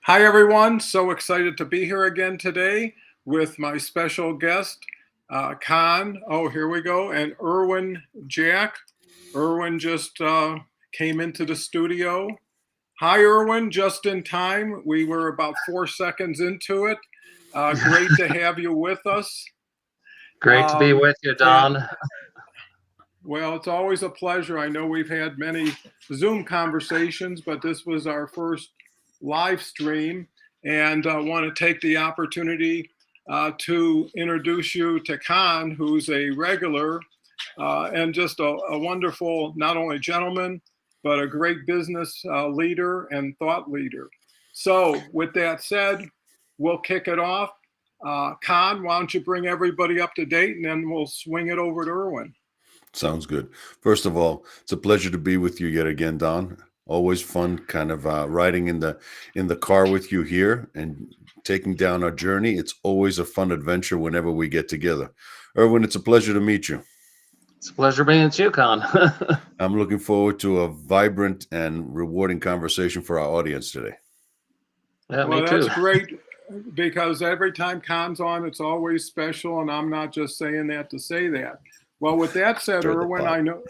Hi, everyone. So excited to be here again today with my special guest, Khan. Oh, here we go. And Erwin Jack. Erwin just came into the studio. Hi, Erwin, just in time. We were about 4 seconds into it. Great to have you with us. Great to be Um, with you, and Don. well, it's always a pleasure. I know we've had many Zoom conversations, but this was our first live stream. And I want to take the opportunity to introduce you to Khan, who's a regular and just a wonderful, not only gentleman, but a great business leader and thought leader. So, with that said, we'll kick it off. Khan, why don't you bring everybody up to date and then we'll swing it over to Erwin. Sounds good. First of all, it's a pleasure to be with you yet again, Don. Always fun, kind of riding in the car with you here and taking down our journey. It's always a fun adventure whenever we get together. Erwin, it's a pleasure to meet you. It's a pleasure being at UConn. I'm looking forward to a vibrant and rewarding conversation for our audience today. Yeah, Well, me that's too. great because every time Khan's on, it's always special, and I'm not just saying that to say that. Well, with that said, Stir the Erwin, I pot. know.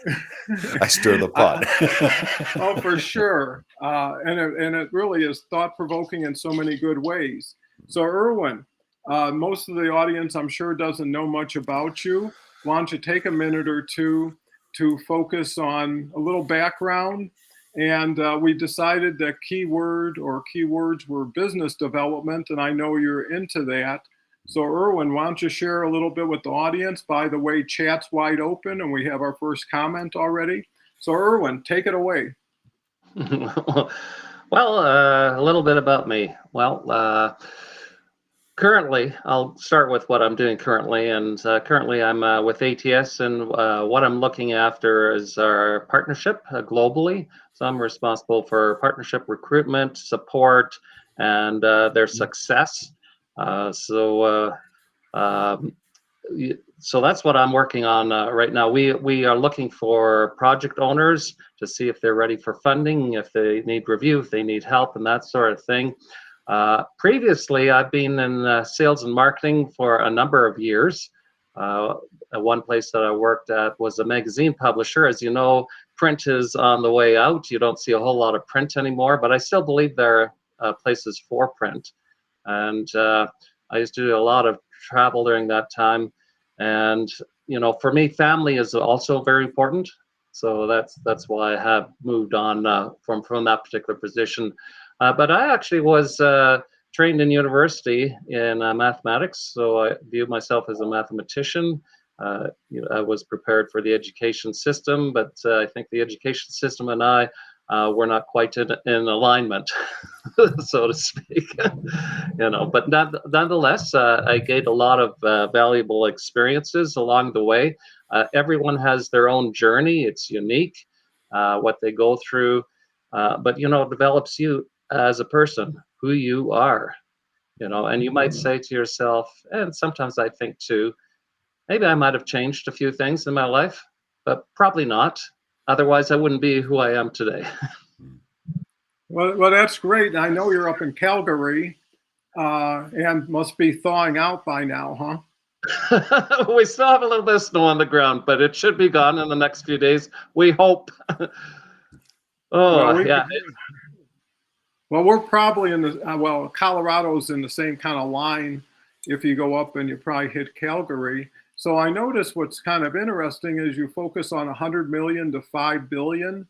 I stir the I, pot. oh, for sure, and it really is thought provoking in so many good ways. So, Erwin, most of the audience, I'm sure, doesn't know much about you. Why don't you take a minute or two to focus on a little background? And we decided that keyword or keywords were business development, and I know you're into that. So, Erwin, why don't you share a little bit with the audience? By the way, chat's wide open, and we have our first comment already. So, Erwin, take it away. Well, a little bit about me. Well, currently, I'll start with what I'm doing currently. And currently, I'm with ATS, and what I'm looking after is our partnership globally. So I'm responsible for partnership recruitment, support, and their success. So um, so that's what I'm working on right now. We are looking for project owners to see if they're ready for funding, if they need review, if they need help, and that sort of thing. Previously, I've been in sales and marketing for a number of years. One place that I worked at was a magazine publisher. As you know, print is on the way out. You don't see a whole lot of print anymore, but I still believe there are places for print. And I used to do a lot of travel during that time. And for me, family is also very important. So that's why I have moved on from that particular position. But I actually was trained in university in mathematics, so I view myself as a mathematician. I was prepared for the education system, but I think the education system and I were not quite in alignment, so to speak. But nonetheless, I gained a lot of valuable experiences along the way. Everyone has their own journey; it's unique what they go through, but it develops you as a person, who you are. And you might say to yourself, and sometimes I think too, maybe I might have changed a few things in my life, but probably not. Otherwise, I wouldn't be who I am today. Well, that's great. I know you're up in Calgary and must be thawing out by now, huh? We still have a little bit of snow on the ground, but it should be gone in the next few days. We hope. Well, Oh, we yeah. well, we're probably in the Colorado's in the same kind of line. If you go up and you probably hit Calgary. So I noticed what's kind of interesting is you focus on 100 million to 5 billion.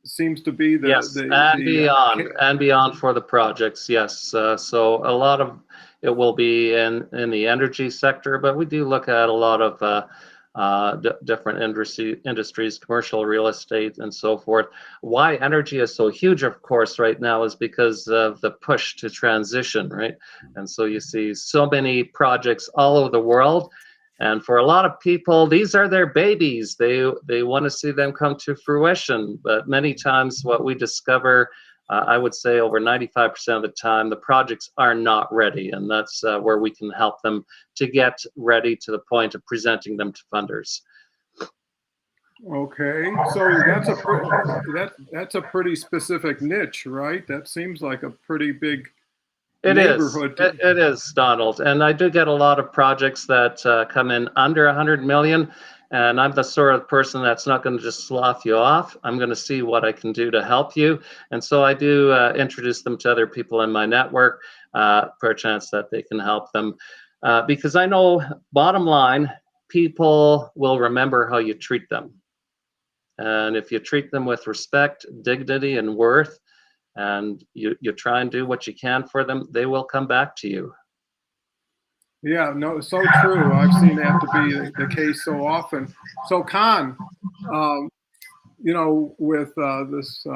Seems to be Yes, and beyond for the projects. Yes, so a lot of it will be in the energy sector, but we do look at a lot of different industries, commercial real estate, and so forth. Why energy is so huge, of course, right now is because of the push to transition, right? And so you see so many projects all over the world. And for a lot of people, these are their babies. They want to see them come to fruition. But many times, what we discover, I would say over 95% of the time, the projects are not ready, and that's where we can help them to get ready to the point of presenting them to funders. Okay, so that's a pretty specific niche, right? That seems like a pretty big It is. neighborhood. It is, Donald. And I do get a lot of projects that come in under 100 million. And I'm the sort of person that's not going to just slough you off. I'm going to see what I can do to help you. And so I do introduce them to other people in my network for a chance that they can help them. Because I know, bottom line, people will remember how you treat them. And if you treat them with respect, dignity, and worth, and you try and do what you can for them, they will come back to you. Yeah, no, so true. I've seen that to be the case so often. So, Con, um, with this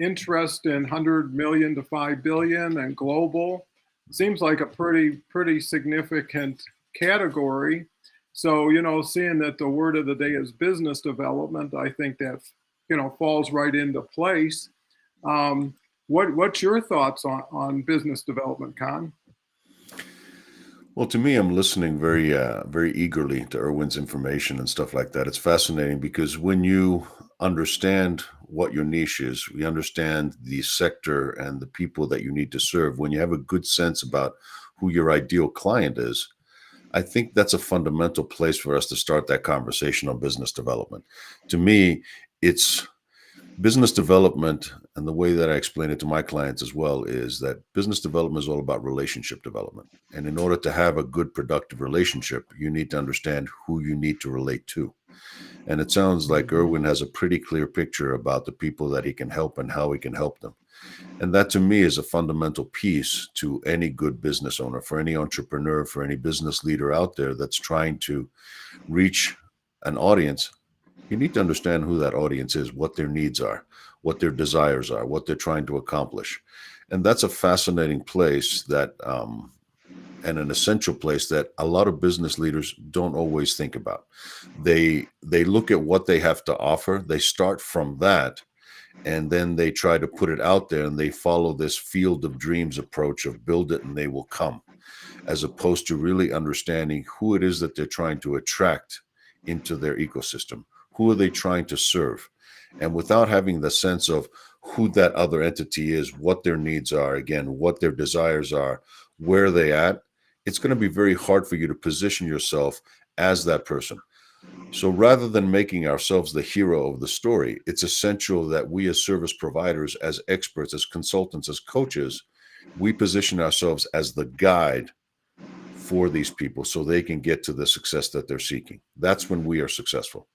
interest in 100 million to 5 billion and global, seems like a pretty significant category. So, seeing that the word of the day is business development, I think that, falls right into place. What's your thoughts on business development, Con? Well, to me, I'm listening very eagerly to Erwin's information and stuff like that. It's fascinating because when you understand what your niche is, we understand the sector and the people that you need to serve. When you have a good sense about who your ideal client is, I think that's a fundamental place for us to start that conversation on business development. To me, it's business development, and the way that I explain it to my clients as well is that business development is all about relationship development. And in order to have a good, productive relationship, you need to understand who you need to relate to. And it sounds like Erwin has a pretty clear picture about the people that he can help and how he can help them. And that to me is a fundamental piece to any good business owner, for any entrepreneur, for any business leader out there that's trying to reach an audience. You need to understand who that audience is, what their needs are, what their desires are, what they're trying to accomplish. And that's a fascinating place that, and an essential place that a lot of business leaders don't always think about. They look at what they have to offer. They start from that, and then they try to put it out there, and they follow this field of dreams approach of build it and they will come, as opposed to really understanding who it is that they're trying to attract into their ecosystem. Who are they trying to serve? And without having the sense of who that other entity is, what their needs are, again, what their desires are, where they at, it's going to be very hard for you to position yourself as that person. So rather than making ourselves the hero of the story, it's essential that we as service providers, as experts, as consultants, as coaches, we position ourselves as the guide for these people so they can get to the success that they're seeking. That's when we are successful.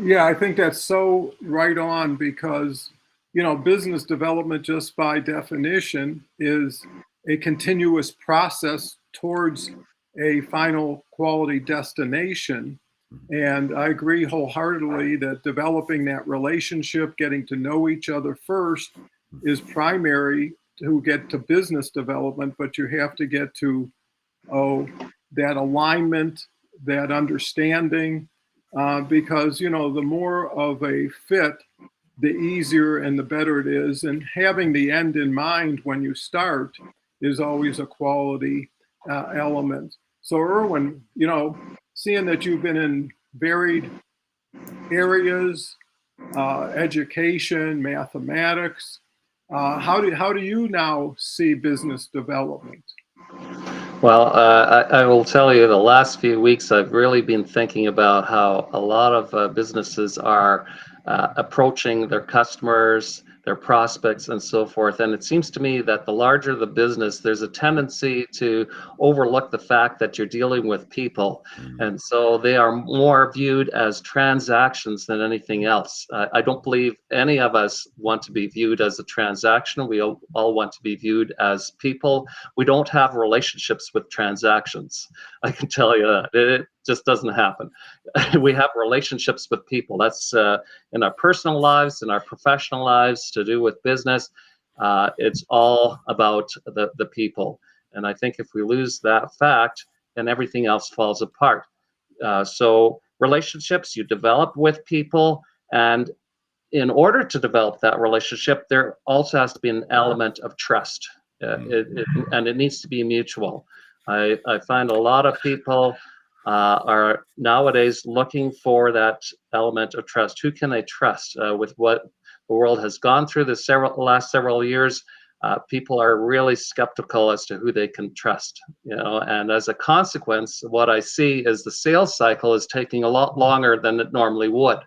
Yeah, I think that's so right on because, business development just by definition is a continuous process towards a final quality destination. And I agree wholeheartedly that developing that relationship, getting to know each other first is primary to get to business development, but you have to get to, that alignment, that understanding, because, the more of a fit, the easier and the better it is. And having the end in mind when you start is always a quality element. So, Erwin, seeing that you've been in varied areas, education, mathematics, how do you now see business development? Well, I will tell you the last few weeks I've really been thinking about how a lot of businesses are approaching their customers, their prospects, and so forth. And it seems to me that the larger the business, there's a tendency to overlook the fact that you're dealing with people. And so they are more viewed as transactions than anything else. I don't believe any of us want to be viewed as a transaction. We all want to be viewed as people. We don't have relationships with transactions. I can tell you that. It just doesn't happen. We have relationships with people. That's in our personal lives, in our professional lives, to do with business. It's all about the people. And I think if we lose that fact, then everything else falls apart. So relationships you develop with people, and in order to develop that relationship, there also has to be an element of trust, and it needs to be mutual. I find a lot of people are nowadays looking for that element of trust. Who can they trust? With what the world has gone through the last several years, people are really skeptical as to who they can trust. And as a consequence, what I see is the sales cycle is taking a lot longer than it normally would.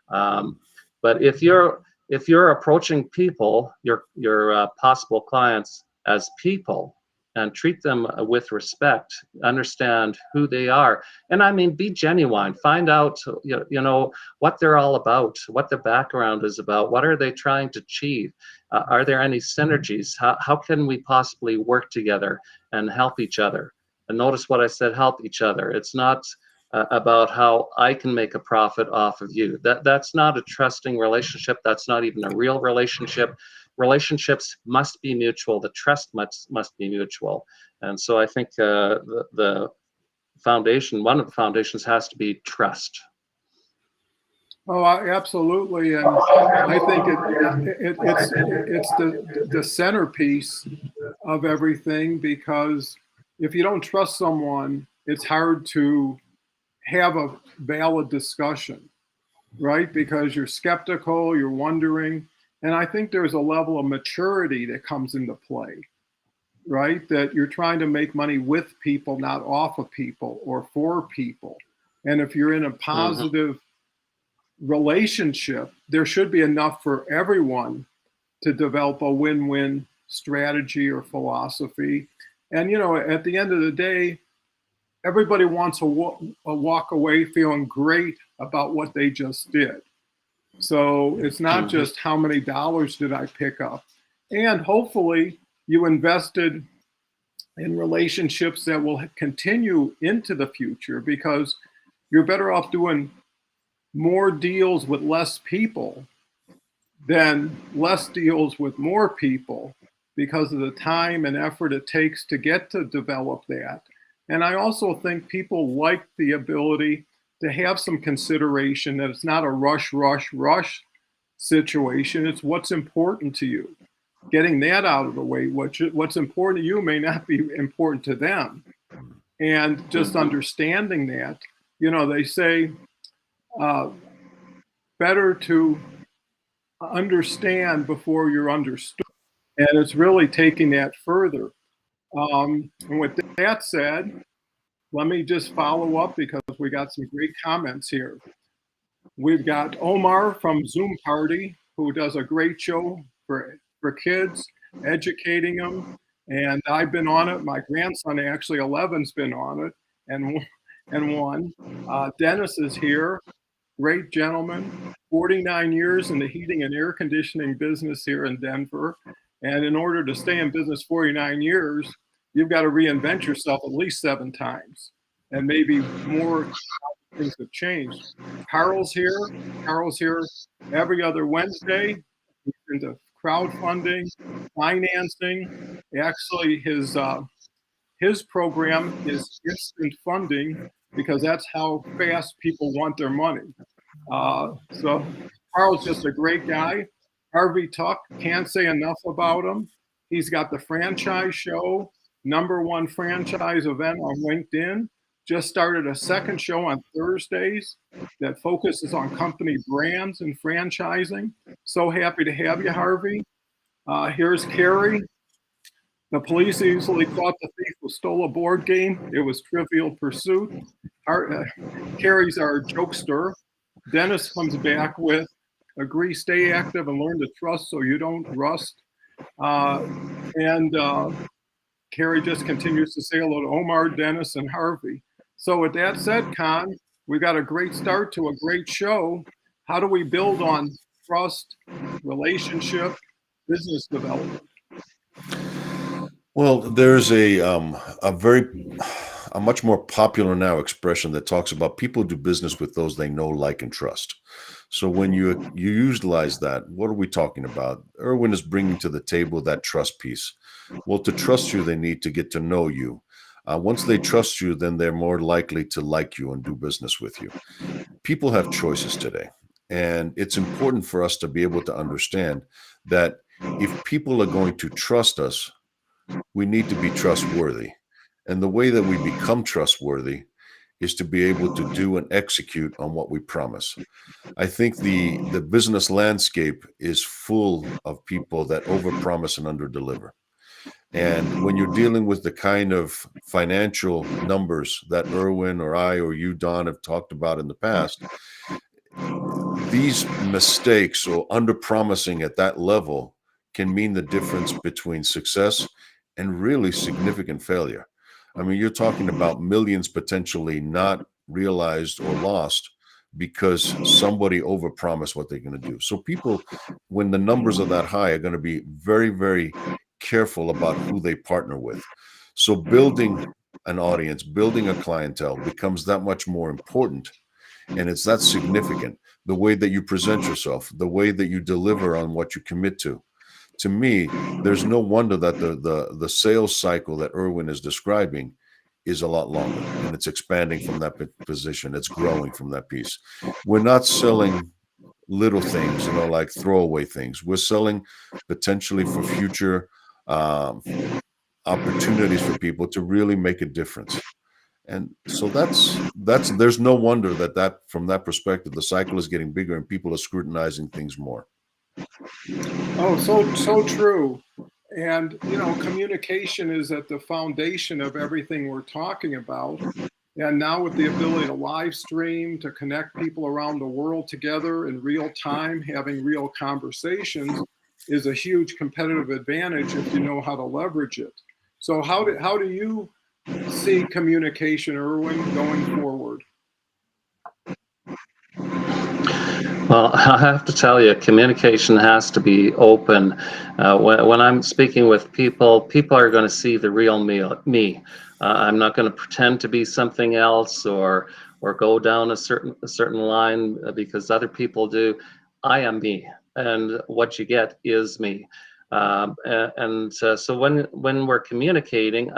But if you're approaching people, your possible clients, as people, and treat them with respect, understand who they are, and I mean, be genuine. Find out, what they're all about, what their background is about, what are they trying to achieve. Are there any synergies? How can we possibly work together and help each other? And notice what I said: help each other. It's not about how I can make a profit off of you. That's not a trusting relationship. That's not even a real relationship. Relationships must be mutual. The trust must be mutual. And so I think the foundation, one of the foundations, has to be trust. Oh, absolutely, and I think it's the centerpiece of everything, because if you don't trust someone, it's hard to have a valid discussion, right? Because you're skeptical, you're wondering, and I think there's a level of maturity that comes into play, right? That you're trying to make money with people, not off of people or for people. And if you're in a positive relationship, there should be enough for everyone to develop a win-win strategy or philosophy. And, at the end of the day, everybody wants to walk away feeling great about what they just did. So it's not just how many dollars did I pick up. And hopefully you invested in relationships that will continue into the future, because you're better off doing more deals with less people than less deals with more people, because of the time and effort it takes to get to develop that. And I also think people like the ability to have some consideration, that it's not a rush situation. It's what's important to you. Getting that out of the way. What's important to you may not be important to them. And just understanding that, they say better to understand before you're understood. And it's really taking that further. And with that said, let me just follow up, because we got some great comments here. We've got Omar from Zoom Party, who does a great show for kids, educating them. And I've been on it. My grandson, actually 11's been on it, and one. Dennis is here, great gentleman, 49 years in the heating and air conditioning business here in Denver. And in order to stay in business 49 years, you've got to reinvent yourself at least 7 times, and maybe more. Things have changed. Carl's here every other Wednesday. He's into crowdfunding, financing. Actually, his program is instant funding, because that's how fast people want their money. So Carl's just a great guy. Harvey Tuck, can't say enough about him. He's got the franchise show, #1 franchise event on LinkedIn. Just started a second show on Thursdays that focuses on company brands and franchising. So happy to have you, Harvey. Here's Carrie. The police easily caught the thief who stole a board game. It was Trivial Pursuit. Carrie's our jokester. Dennis comes back with agree, stay active, and learn to trust so you don't rust. And Carrie just continues to say hello to Omar, Dennis, and Harvey. So with that said, Con, we got a great start to a great show. How do we build on trust, relationship, business development? Well, there's a much more popular now expression that talks about people do business with those they know, like, and trust. So when you utilize that, what are we talking about? Irwin is bringing to the table that trust piece. Well, to trust you, they need to get to know you. Once they trust you, then they're more likely to like you and do business with you. People have choices today. And it's important for us to be able to understand that if people are going to trust us, we need to be trustworthy. And the way that we become trustworthy is to be able to do and execute on what we promise. I think the business landscape is full of people that overpromise and underdeliver. And when you're dealing with the kind of financial numbers that Erwin or I or you, Don, have talked about in the past, these mistakes or underpromising at that level can mean the difference between success and really significant failure. I mean, you're talking about millions potentially not realized or lost because somebody overpromised what they're going to do. So people, when the numbers are that high, are going to be very, very careful about who they partner with. So building an audience, building a clientele becomes that much more important. And it's that significant. The way that you present yourself, the way that you deliver on what you commit to. To me, there's no wonder that the sales cycle that Erwin is describing is a lot longer, and it's expanding from that position. It's growing from that piece. We're not selling little things, like throwaway things. We're selling potentially for future opportunities for people to really make a difference. And so that's there's no wonder that from that perspective, the cycle is getting bigger and people are scrutinizing things more. Oh, so true. And communication is at the foundation of everything we're talking about. And now with the ability to live stream, to connect people around the world together in real time, having real conversations is a huge competitive advantage if you know how to leverage it. So how do you see communication, Erwin, going forward? Well, I have to tell you, communication has to be open. When I'm speaking with people, people are going to see the real me. I'm not going to pretend to be something else or go down a certain line because other people do. I am me, and what you get is me. So when we're communicating,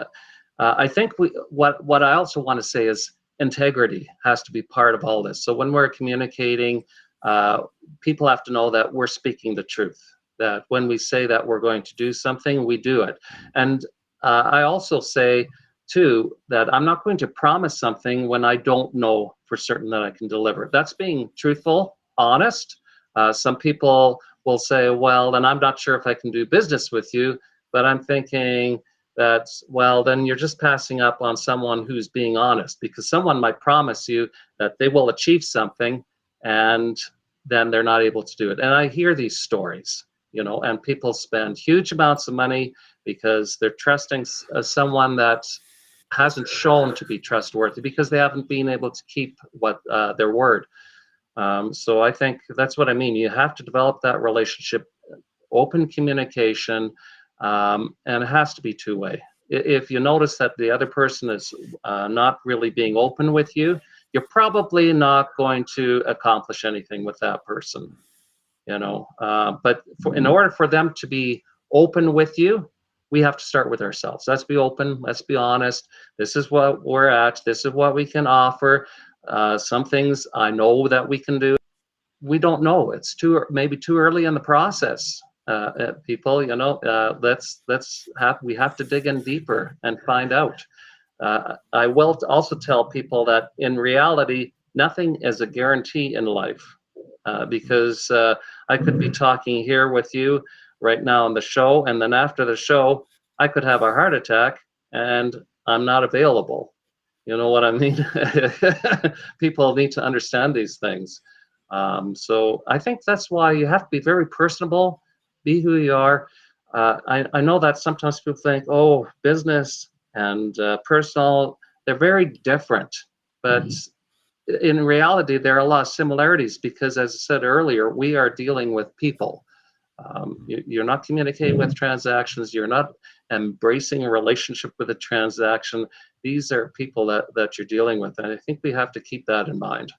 I think what I also want to say is integrity has to be part of all this. So when we're communicating, people have to know that we're speaking the truth, that when we say that we're going to do something, we do it. And I also say, too, that I'm not going to promise something when I don't know for certain that I can deliver. That's being truthful, honest. Some people will say, well, then I'm not sure if I can do business with you, but I'm thinking that, well, then you're just passing up on someone who's being honest, because someone might promise you that they will achieve something and then they're not able to do it. And I hear these stories, and people spend huge amounts of money because they're trusting someone that hasn't shown to be trustworthy because they haven't been able to keep their word. So I think that's what I mean. You have to develop that relationship, open communication, and it has to be two-way. If you notice that the other person is not really being open with you, you're probably not going to accomplish anything with that person, But in order for them to be open with you, we have to start with ourselves. Let's be open. Let's be honest. This is what we're at. This is what we can offer. Some things I know that we can do. We don't know. It's maybe too early in the process. People, we have to dig in deeper and find out. I will also tell people that in reality, nothing is a guarantee in life, because I could be talking here with you right now on the show, and then after the show, I could have a heart attack and I'm not available. You know what I mean? People need to understand these things. So I think that's why you have to be very personable, be who you are. I know that sometimes people think, oh, business and personal, they're very different. But in reality, there are a lot of similarities because, as I said earlier, we are dealing with people. You're not communicating with transactions. You're not embracing a relationship with a transaction. These are people that you're dealing with. And I think we have to keep that in mind.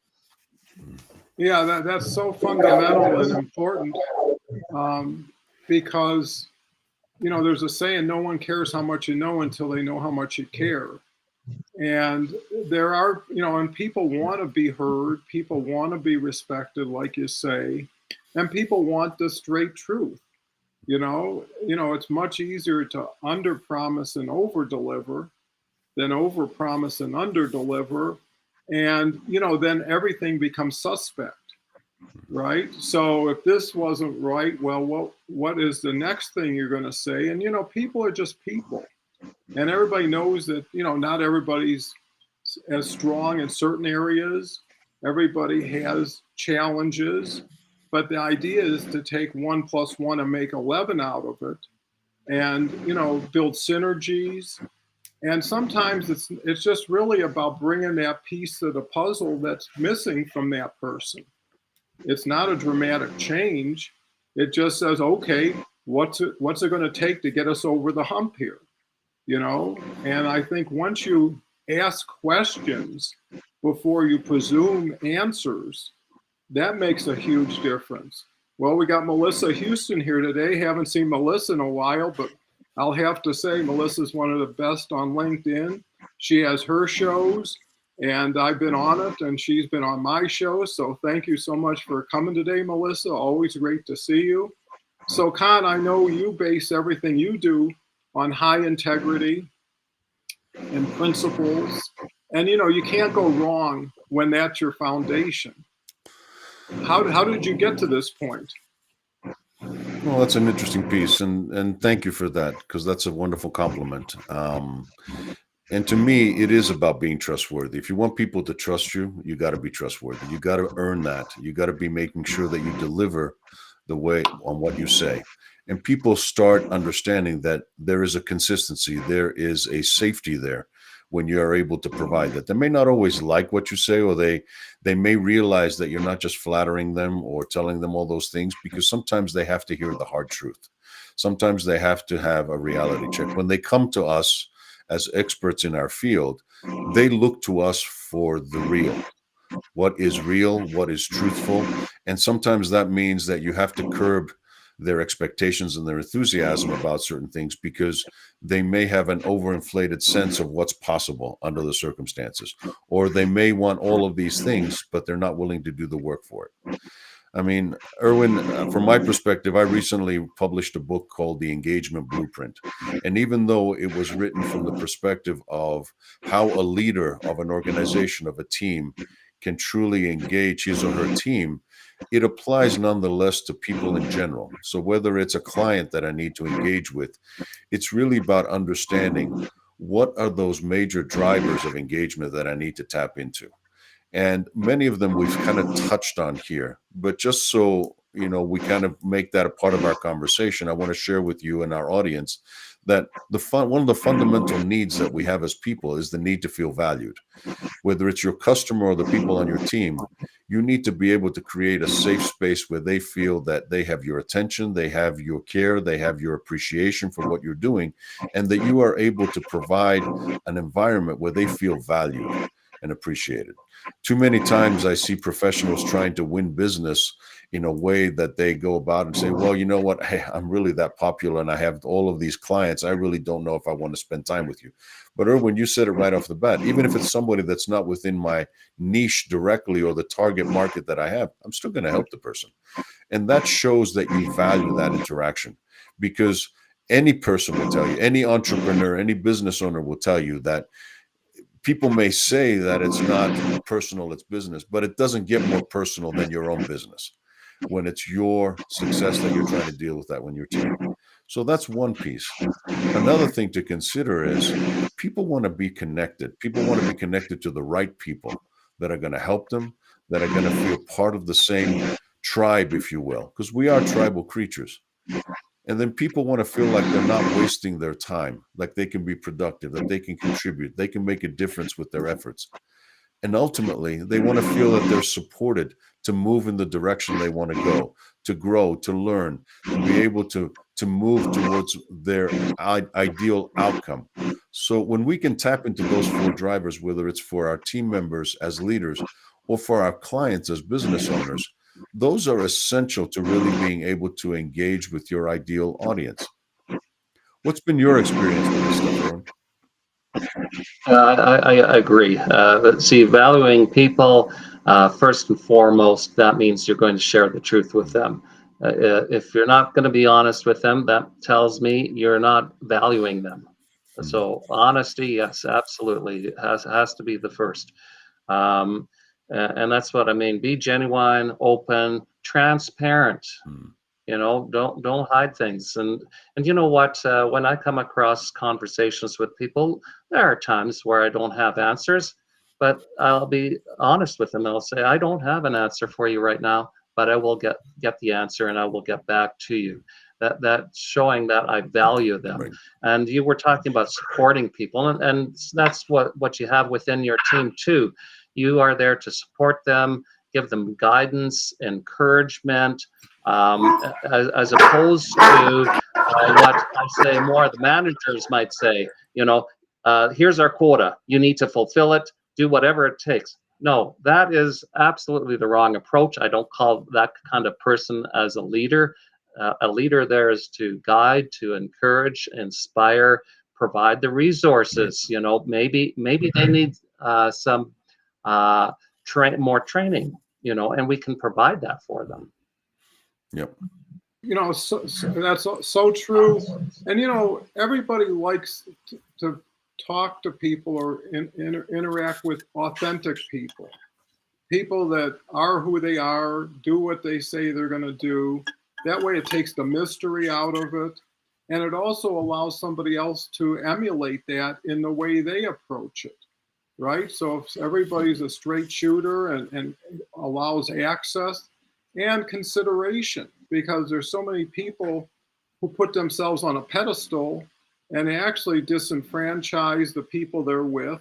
Yeah, that's so fundamental and important, because, there's a saying, no one cares how much you know until they know how much you care. And there are, and people want to be heard. People want to be respected, like you say, and people want the straight truth. It's much easier to underpromise and overdeliver than overpromise and underdeliver. And, then everything becomes suspect, right? So if this wasn't right, well, what is the next thing you're going to say? And, people are just people. And everybody knows that, not everybody's as strong in certain areas. Everybody has challenges. But the idea is to take 1 + 1 and make 11 out of it, and build synergies. And sometimes it's just really about bringing that piece of the puzzle that's missing from that person. It's not a dramatic change. It just says, okay, what's it going to take to get us over the hump here? And I think once you ask questions before you presume answers, that makes a huge difference. Well, we got Melissa Houston here today. Haven't seen Melissa in a while, but I'll have to say Melissa's one of the best on LinkedIn. She has her shows, and I've been on it, and she's been on my show. So thank you so much for coming today, Melissa. Always great to see you. So, Con, I know you base everything you do on high integrity and principles. And, you can't go wrong when that's your foundation. How did you get to this point? Well, that's an interesting piece, and thank you for that, because that's a wonderful compliment. And to me, it is about being trustworthy. If you want people to trust you, you got to be trustworthy. You got to earn that. You got to be making sure that you deliver the way on what you say. And people start understanding that there is a consistency, there is a safety there when you are able to provide that. They may not always like what you say, or they may realize that you're not just flattering them or telling them all those things, because sometimes they have to hear the hard truth. Sometimes they have to have a reality check. When they come to us as experts in our field, they look to us for the real. What is real, what is truthful. And sometimes that means that you have to curb their expectations and their enthusiasm about certain things, because they may have an overinflated sense of what's possible under the circumstances, or they may want all of these things, but they're not willing to do the work for it. I mean, Erwin, from my perspective, I recently published a book called The Engagement Blueprint. And even though it was written from the perspective of how a leader of an organization, of a team, can truly engage his or her team, it applies nonetheless to people in general. So whether it's a client that I need to engage with, it's really about understanding what are those major drivers of engagement that I need to tap into. And many of them we've kind of touched on here, but just so we kind of make that a part of our conversation, I want to share with you and our audience that one of the fundamental needs that we have as people is the need to feel valued. Whether it's your customer or the people on your team, you need to be able to create a safe space where they feel that they have your attention, they have your care, they have your appreciation for what you're doing, and that you are able to provide an environment where they feel valued and appreciated. Too many times I see professionals trying to win business in a way that they go about and say, well, you know what, hey, I'm really that popular and I have all of these clients. I really don't know if I want to spend time with you. But Erwin, you said it right off the bat. Even if it's somebody that's not within my niche directly or the target market that I have, I'm still going to help the person. And that shows that you value that interaction, because any person will tell you, any entrepreneur, any business owner will tell you that people may say that it's not personal, it's business, but it doesn't get more personal than your own business when it's your success that you're trying to deal with that when you're team. So that's one piece. Another thing to consider is people want to be connected. People want to be connected to the right people that are going to help them, that are going to feel part of the same tribe, if you will, because we are tribal creatures. And then people want to feel like they're not wasting their time, like they can be productive, that they can contribute, they can make a difference with their efforts. And ultimately, they want to feel that they're supported to move in the direction they want to go, to grow, to learn, to be able to move towards their ideal outcome. So when we can tap into those four drivers, whether it's for our team members as leaders or for our clients as business owners, those are essential to really being able to engage with your ideal audience. What's been your experience with this stuff, Aaron? I agree. See, valuing people, first and foremost, that means you're going to share the truth with them. If you're not going to be honest with them, that tells me you're not valuing them. So honesty, yes, absolutely, has to be the first. And that's what I mean. Be genuine, open, transparent. Mm. Don't hide things. And you know what? When I come across conversations with people, there are times where I don't have answers, but I'll be honest with them. I'll say, I don't have an answer for you right now, but I will get the answer and I will get back to you. That's showing that I value them. Right. And you were talking about supporting people, and that's what you have within your team too. You are there to support them, give them guidance, encouragement, as opposed to what I say more the managers might say, here's our quota. You need to fulfill it, do whatever it takes. No, that is absolutely the wrong approach. I don't call that kind of person as a leader. A leader there is to guide, to encourage, inspire, provide the resources. Maybe they need some more training, and we can provide that for them. Yep. So that's so true. And everybody likes to talk to people or interact with authentic people that are who they are, do what they say they're going to do. That way it takes the mystery out of it. And it also allows somebody else to emulate that in the way they approach it, right? So if everybody's a straight shooter and allows access and consideration, because there's so many people who put themselves on a pedestal and actually disenfranchise the people they're with,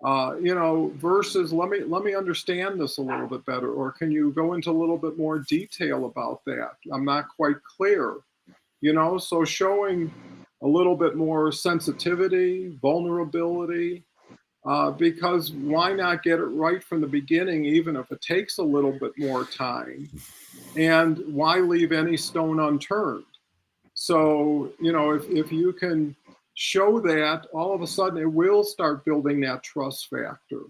versus let me understand this a little bit better, or can you go into a little bit more detail about that? I'm not quite clear, so showing a little bit more sensitivity, vulnerability, because why not get it right from the beginning, even if it takes a little bit more time, and why leave any stone unturned? So, if you can show that, all of a sudden it will start building that trust factor.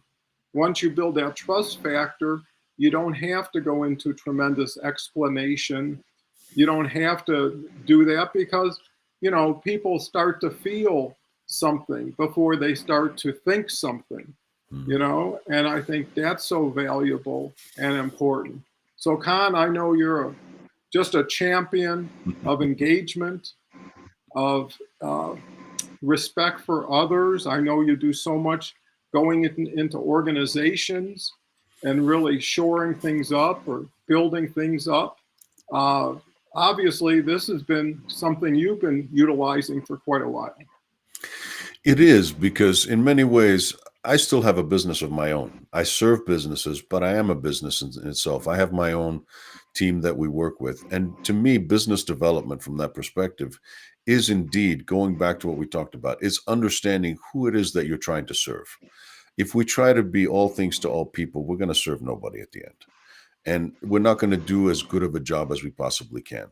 Once you build that trust factor, you don't have to go into tremendous explanation. You don't have to do that because, people start to feel something before they start to think something, and I think that's so valuable and important. So Con, I know you're just a champion of engagement, of respect for others. I know you do so much going into organizations and really shoring things up or building things up. Obviously, this has been something you've been utilizing for quite a while. It is, because in many ways, I still have a business of my own. I serve businesses, but I am a business in itself. I have my own team that we work with. And to me, business development from that perspective is indeed going back to what we talked about. It's understanding who it is that you're trying to serve. If we try to be all things to all people, we're going to serve nobody at the end. And we're not going to do as good of a job as we possibly can.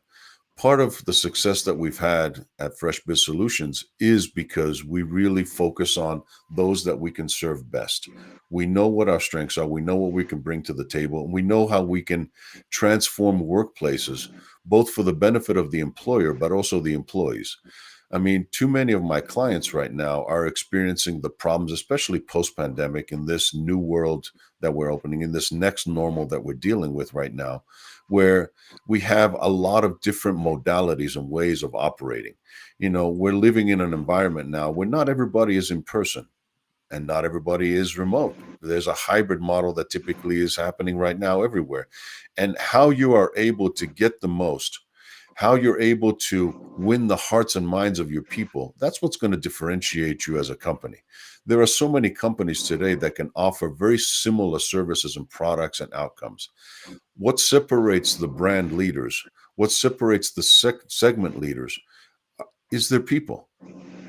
Part of the success that we've had at Fresh Biz Solutions is because we really focus on those that we can serve best. We know what our strengths are. We know what we can bring to the table. And we know how we can transform workplaces, both for the benefit of the employer, but also the employees. I mean, too many of my clients right now are experiencing the problems, especially post-pandemic, in this new world that we're opening, in this next normal that we're dealing with right now, where we have a lot of different modalities and ways of operating. We're living in an environment now where not everybody is in person and not everybody is remote. There's a hybrid model that typically is happening right now everywhere. And how you are able to get the most, how you're able to win the hearts and minds of your people, that's what's going to differentiate you as a company. There are so many companies today that can offer very similar services and products and outcomes. What separates the brand leaders, what separates the segment leaders is their people.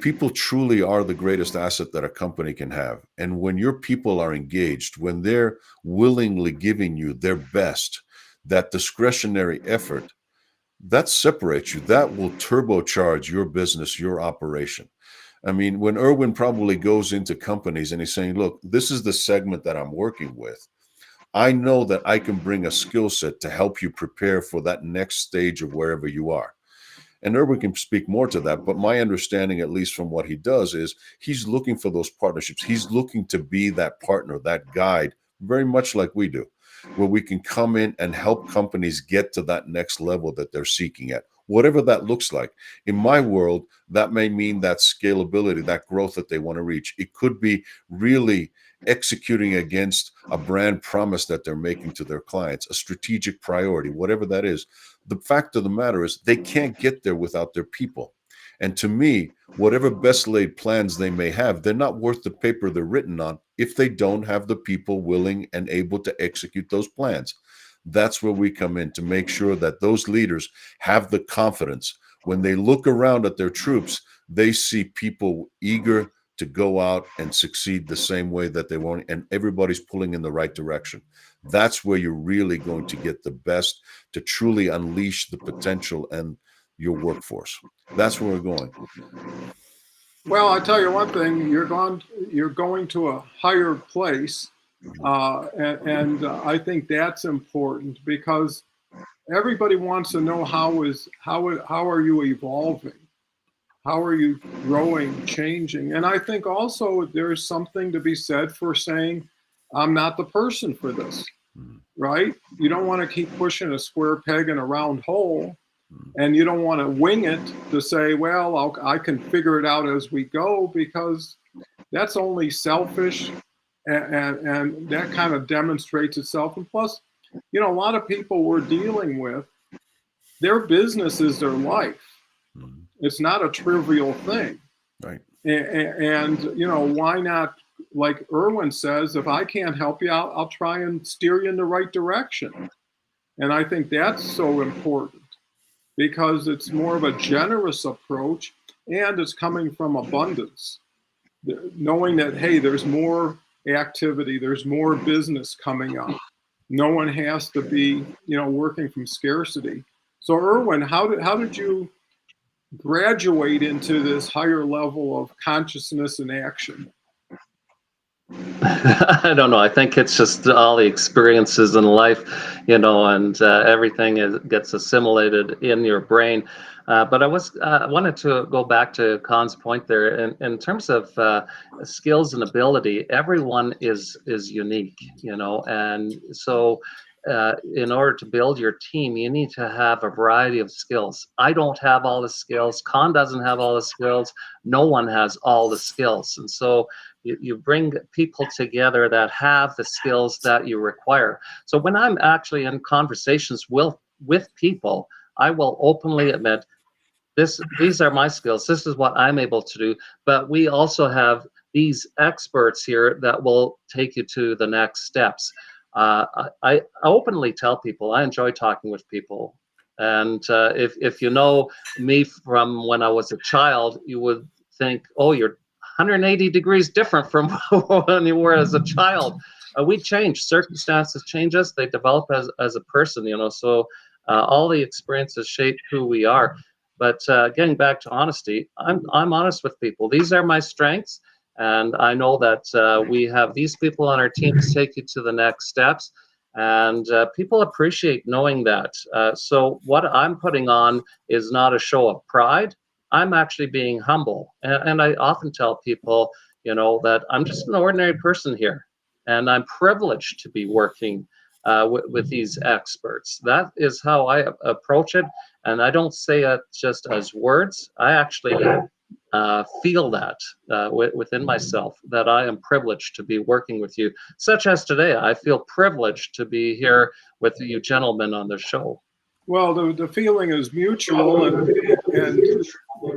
People truly are the greatest asset that a company can have. And when your people are engaged, when they're willingly giving you their best, that discretionary effort, that separates you. That will turbocharge your business, your operation. I mean, when Erwin probably goes into companies and he's saying, look, this is the segment that I'm working with. I know that I can bring a skill set to help you prepare for that next stage of wherever you are. And Erwin can speak more to that, but my understanding, at least from what he does, is he's looking for those partnerships. He's looking to be that partner, that guide, very much like we do, where we can come in and help companies get to that next level that they're seeking at, whatever that looks like. In my world, that may mean that scalability, that growth that they want to reach. It could be really executing against a brand promise that they're making to their clients, a strategic priority, whatever that is. The fact of the matter is they can't get there without their people. And to me, whatever best laid plans they may have, they're not worth the paper they're written on if they don't have the people willing and able to execute those plans. That's where we come in, to make sure that those leaders have the confidence. When they look around at their troops, they see people eager to go out and succeed the same way that they want, and everybody's pulling in the right direction. That's where you're really going to get the best to truly unleash the potential and your workforce. That's where we're going. Well, I tell you one thing: you're going to a higher place, and I think that's important, because everybody wants to know how are you evolving, how are you growing, changing, and I think also there's something to be said for saying, I'm not the person for this, right? You don't want to keep pushing a square peg in a round hole. And you don't want to wing it to say, well, I can figure it out as we go, because that's only selfish, and that kind of demonstrates itself. And plus, a lot of people we're dealing with, their business is their life. It's not a trivial thing. Right. And why not, like Erwin says, if I can't help you, I'll try and steer you in the right direction. And I think that's so important, because it's more of a generous approach, and it's coming from abundance, knowing that, hey, there's more activity, there's more business coming up. No one has to be, working from scarcity. So Erwin, how did you graduate into this higher level of consciousness and action? I don't know. I think it's just all the experiences in life, and everything gets assimilated in your brain. But I wanted to go back to Con's point there. In terms of skills and ability, everyone is unique, and so in order to build your team, you need to have a variety of skills. I don't have all the skills. Con doesn't have all the skills. No one has all the skills. And so you bring people together that have the skills that you require. So when I'm actually in conversations with people, I will openly admit, these are my skills. This is what I'm able to do. But we also have these experts here that will take you to the next steps. I openly tell people I enjoy talking with people. And if you know me from when I was a child, you would think, oh, you're 180 degrees different from when you were as a child. We change. Circumstances change us. They develop as a person, so all the experiences shape who we are. But getting back to honesty, I'm honest with people. These are my strengths, and I know that we have these people on our team to take you to the next steps, and people appreciate knowing that. So what I'm putting on is not a show of pride. I'm actually being humble. And I often tell people, that I'm just an ordinary person here, and I'm privileged to be working with these experts. That is how I approach it. And I don't say it just as words. I actually feel that within myself, that I am privileged to be working with you, such as today. I feel privileged to be here with you gentlemen on the show. Well, the feeling is mutual, and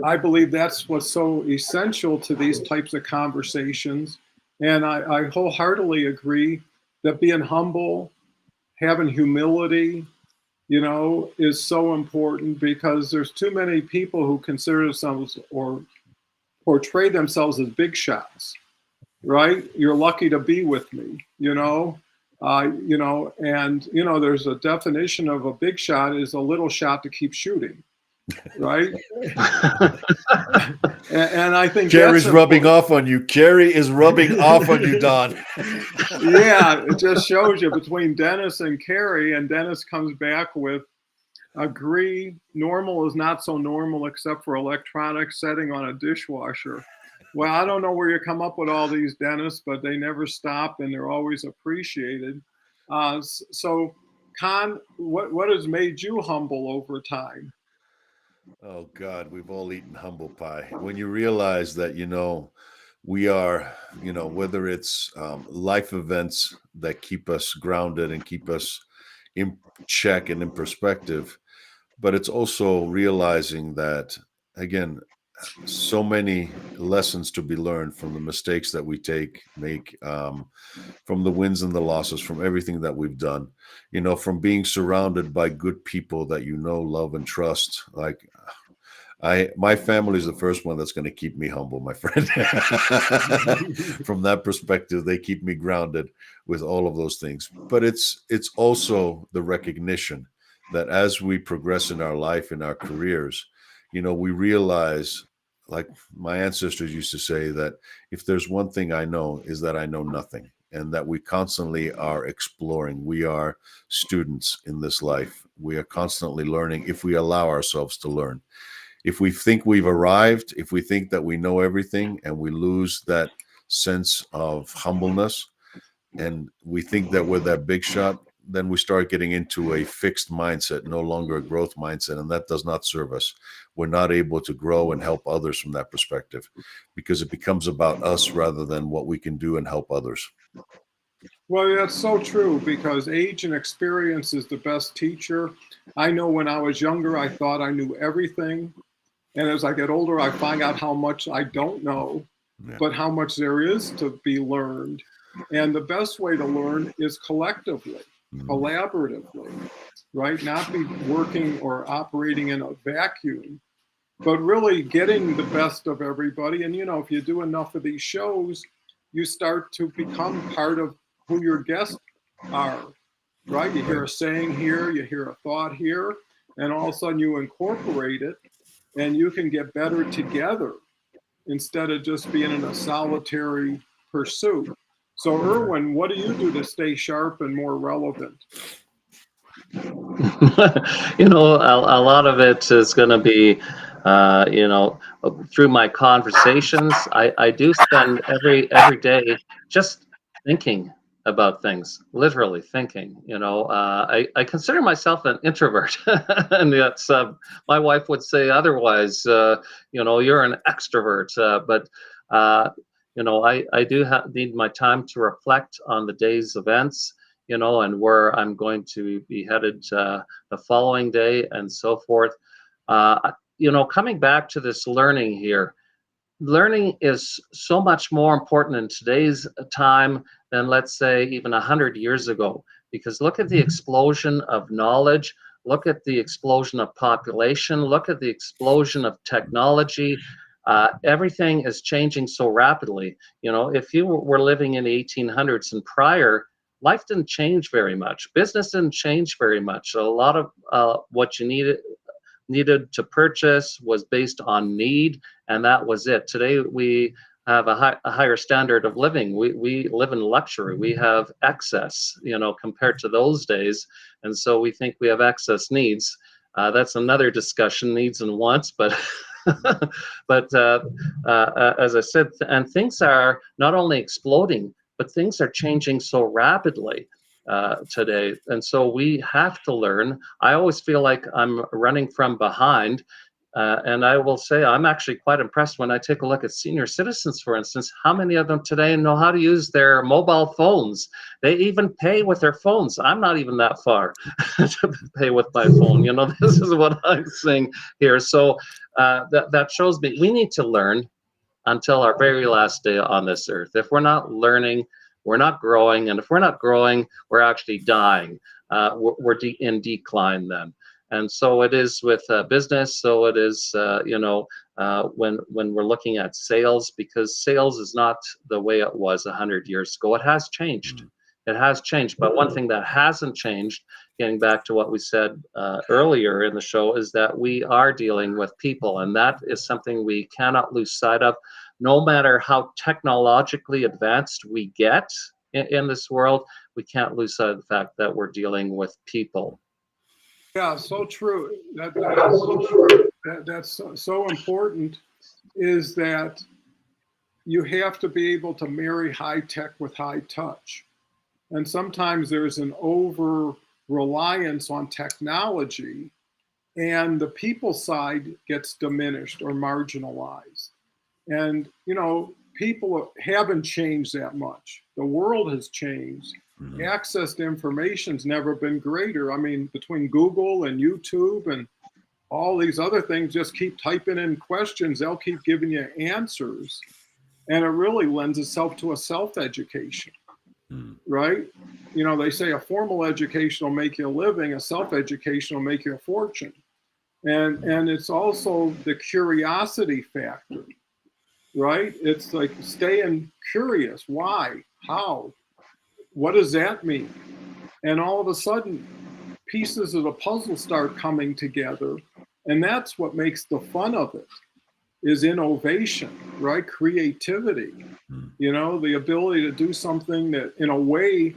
I believe that's what's so essential to these types of conversations. And I wholeheartedly agree that being humble, having humility, is so important, because there's too many people who consider themselves or portray themselves as big shots, right? You're lucky to be with me, and there's a definition of a big shot is a little shot to keep shooting, right? and I think Kerry's rubbing off on you. Kerry is rubbing off on you, Don. Yeah, it just shows you between Dennis and Kerry, and Dennis comes back with Agree. Normal is not so normal except for electronics setting on a dishwasher. Well, I don't know where you come up with all these, Dennis, but they never stop and they're always appreciated. So, Con, what has made you humble over time? Oh God, we've all eaten humble pie. When you realize that, we are, whether it's life events that keep us grounded and keep us in check and in perspective, but it's also realizing that, again, so many lessons to be learned from the mistakes that we make, from the wins and the losses, from everything that we've done, from being surrounded by good people that love and trust. Like, my family is the first one that's going to keep me humble, my friend. From that perspective, they keep me grounded with all of those things. But it's also the recognition that as we progress in our life, in our careers, we realize, like my ancestors used to say, that if there's one thing I know, is that I know nothing, and that we constantly are exploring. We are students in this life. We are constantly learning if we allow ourselves to learn. If we think we've arrived, if we think that we know everything, and we lose that sense of humbleness, and we think that we're that big shot, then we start getting into a fixed mindset, no longer a growth mindset, and that does not serve us. We're not able to grow and help others from that perspective, because it becomes about us rather than what we can do and help others. Well, that's so true because age and experience is the best teacher. I know when I was younger, I thought I knew everything. And as I get older, I find out how much I don't know, Yeah. but how much there is to be learned. And the best way to learn is collectively, collaboratively, right? Not be working or operating in a vacuum, but really getting the best of everybody. And, if you do enough of these shows, you start to become part of who your guests are, right? You hear a saying here, you hear a thought here, and all of a sudden you incorporate it and you can get better together instead of just being in a solitary pursuit. So, Erwin, what do you do to stay sharp and more relevant? A lot of it is going to be, through my conversations. I do spend every day just thinking about things, literally thinking. I consider myself an introvert, and that's my wife would say otherwise. You're an extrovert, but. I do need my time to reflect on the day's events, and where I'm going to be headed the following day and so forth. Coming back to this learning here, learning is so much more important in today's time than, let's say, even 100 years ago, because look at the explosion of knowledge, look at the explosion of population, look at the explosion of technology. Everything is changing so rapidly. If you were living in the 1800s and prior, life didn't change very much. Business didn't change very much. A lot of what you needed to purchase was based on need, and that was it. Today we have a higher standard of living. We live in luxury. We have excess, compared to those days, and so we think we have excess needs. That's another discussion, needs and wants, but. But as I said, and things are not only exploding, but things are changing so rapidly today. And so we have to learn. I always feel like I'm running from behind. And I will say I'm actually quite impressed when I take a look at senior citizens, for instance. How many of them today know how to use their mobile phones? They even pay with their phones. I'm not even that far to pay with my phone. This is what I'm saying here. So that shows me we need to learn until our very last day on this earth. If we're not learning, we're not growing. And if we're not growing, we're actually dying. We're in decline then. And so it is with business. So it is, when we're looking at sales, because sales is not the way it was 100 years ago. It has changed. It has changed. But one thing that hasn't changed, getting back to what we said earlier in the show, is that we are dealing with people. And that is something we cannot lose sight of. No matter how technologically advanced we get in this world, we can't lose sight of the fact that we're dealing with people. Yeah, so true. That's so important is that you have to be able to marry high tech with high touch. And sometimes there's an over reliance on technology, and the people side gets diminished or marginalized. And, people haven't changed that much. The world has changed. Mhm. Access to information's never been greater. I mean, between Google and YouTube and all these other things, just keep typing in questions, they'll keep giving you answers. And it really lends itself to a self-education, Mm. right? They say a formal education will make you a living, a self-education will make you a fortune. And it's also the curiosity factor, right? It's like staying curious. Why? How? What does that mean? And all of a sudden, pieces of the puzzle start coming together. And that's what makes the fun of it, is innovation, right? Creativity, the ability to do something that in a way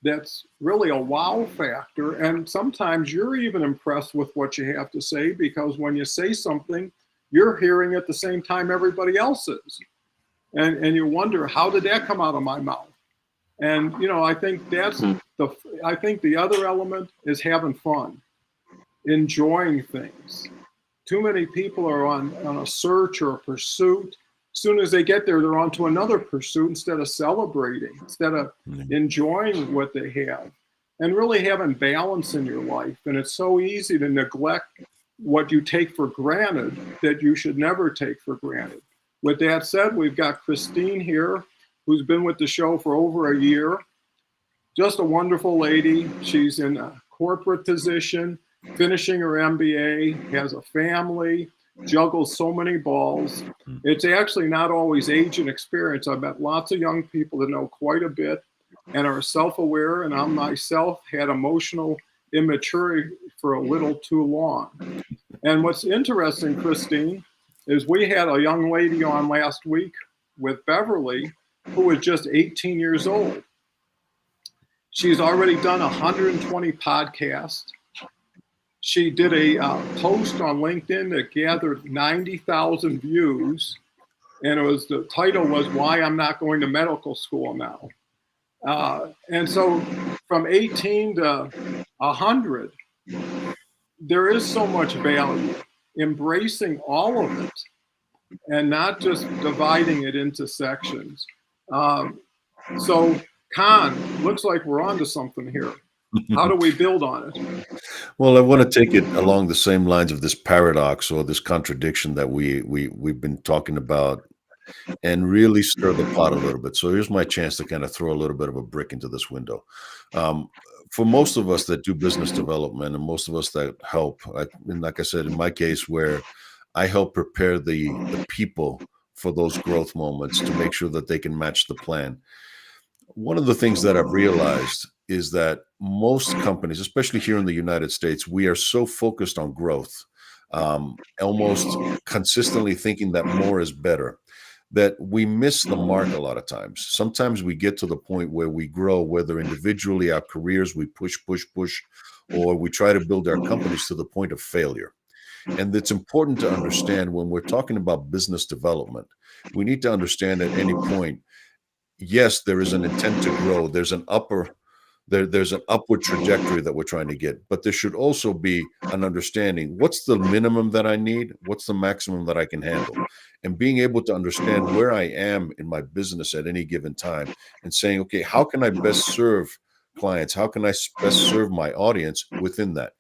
that's really a wow factor. And sometimes you're even impressed with what you have to say, because when you say something, you're hearing at the same time everybody else is. And you wonder, how did that come out of my mouth? And, I think I think the other element is having fun, enjoying things. Too many people are on a search or a pursuit. As soon as they get there, they're on to another pursuit instead of celebrating, instead of enjoying what they have, and really having balance in your life. And it's so easy to neglect what you take for granted that you should never take for granted. With that said, we've got Christine here, who's been with the show for over a year. Just a wonderful lady. She's in a corporate position, finishing her MBA, has a family, juggles so many balls. It's actually not always age and experience. I've met lots of young people that know quite a bit and are self-aware, and I myself had emotional immaturity for a little too long. And what's interesting, Christine, is we had a young lady on last week with Beverly who was just 18 years old. She's already done 120 podcasts. She did a post on LinkedIn that gathered 90,000 views, and the title was "Why I'm Not Going to Medical School Now." And so, from 18 to 100, there is so much value. Embracing all of it, and not just dividing it into sections. So, Con, looks like we're onto something here. How do we build on it? Well, I want to take it along the same lines of this paradox or this contradiction that we've been talking about, and really stir the pot a little bit. So here's my chance to kind of throw a little bit of a brick into this window. For most of us that do business development, and most of us that help, and like I said, in my case, where I help prepare the people for those growth moments to make sure that they can match the plan. One of the things that I've realized is that most companies, especially here in the United States, we are so focused on growth, almost consistently thinking that more is better, that we miss the mark a lot of times. Sometimes we get to the point where we grow, whether individually, our careers, we push, or we try to build our companies to the point of failure. And it's important to understand when we're talking about business development, we need to understand at any point, yes, there is an intent to grow. There's an upward trajectory that we're trying to get, but there should also be an understanding. What's the minimum that I need? What's the maximum that I can handle? And being able to understand where I am in my business at any given time and saying, okay, how can I best serve clients? How can I best serve my audience within that?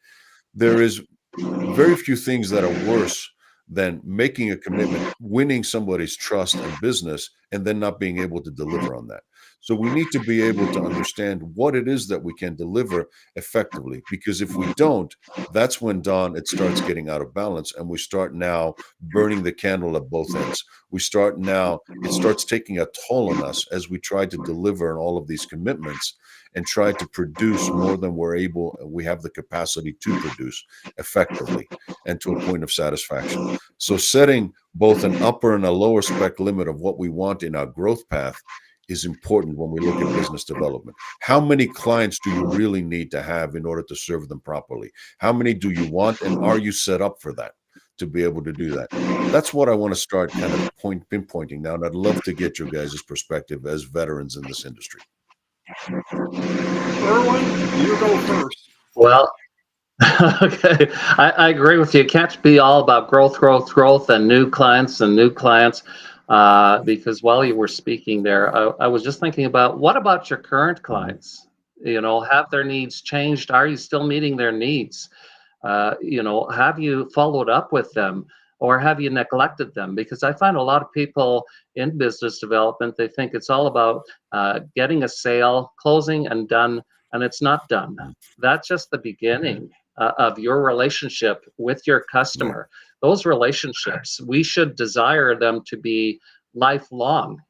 There is very few things that are worse than making a commitment, winning somebody's trust and business, and then not being able to deliver on that. So we need to be able to understand what it is that we can deliver effectively, because if we don't, that's when, Don, it starts getting out of balance, and we start now burning the candle at both ends. It starts taking a toll on us as we try to deliver on all of these commitments and try to produce more than we have the capacity to produce effectively and to a point of satisfaction. So setting both an upper and a lower spec limit of what we want in our growth path is important when we look at business development. How many clients do you really need to have in order to serve them properly? How many do you want, and are you set up for that to be able to do that? That's what I want to start kind of pinpointing now, and I'd love to get your guys' perspective as veterans in this industry. Erwin, you go first. Well, okay, I agree with you. It can't be all about growth, and new clients because while you were speaking there, I was just thinking about what about your current clients? Have their needs changed? Are you still meeting their needs? Have you followed up with them, or have you neglected them? Because I find a lot of people in business development, they think it's all about getting a sale, closing and done, and it's not done. That's just the beginning of your relationship with your customer. Those relationships, we should desire them to be lifelong,